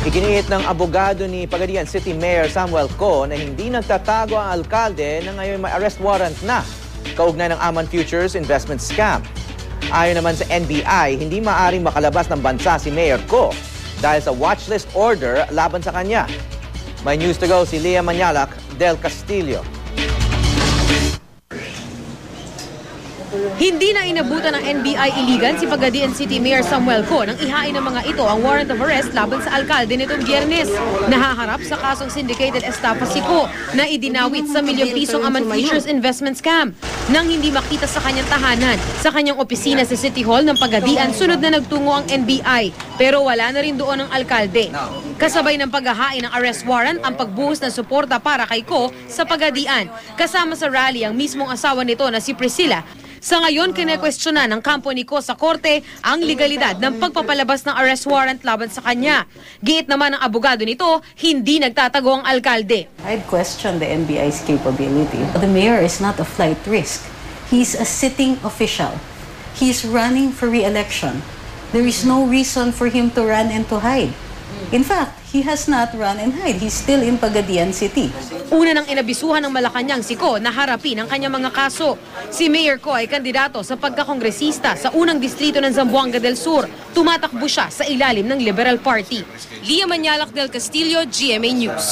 Iginiit ng abogado ni Pagadian City Mayor Samuel Co na hindi nagtatago ang alkalde na ngayon may arrest warrant na kaugnay ng Aman Futures investment scam. Ayon naman sa NBI, hindi maaring makalabas ng bansa si Mayor Co dahil sa watchlist order laban sa kanya. May news to go si Leah Manyalak del Castillo. Hindi na inabutan ng NBI iligan si Pagadian City Mayor Samuel Co nang ihain ng mga ito ang warrant of arrest laban sa alkalde nitong Biyernes. Nahaharap sa kasong syndicated estafa si Co na idinawit sa milyon-pisong Aman Futures investment scam. Nang hindi makita sa kanyang tahanan, sa kanyang opisina sa City Hall ng Pagadian, sunod na nagtungo ang NBI. Pero wala na rin doon ang alkalde. Kasabay ng paghahain ng arrest warrant ang pagbuhos ng suporta para kay Co sa Pagadian. Kasama sa rally ang mismong asawa nito na si Priscilla. Sa ngayon, kinekwestiyonan ng kampo ni Co sa korte ang legalidad ng pagpapalabas ng arrest warrant laban sa kanya. Giit naman ng abogado nito, hindi nagtatago ang alkalde. I'd question the NBI's capability. The mayor is not a flight risk. He's a sitting official. He's running for re-election. There is no reason for him to run and to hide. In fact, he has not run and hide. He's still in Pagadian City. Una nang inabisuhan ng Malacanang si Co na harapin ang kanyang mga kaso. Si Mayor Co ay kandidato sa pagkakongresista sa unang distrito ng Zamboanga del Sur. Tumatakbo siya sa ilalim ng Liberal Party. Leah Manyalak del Castillo, GMA News.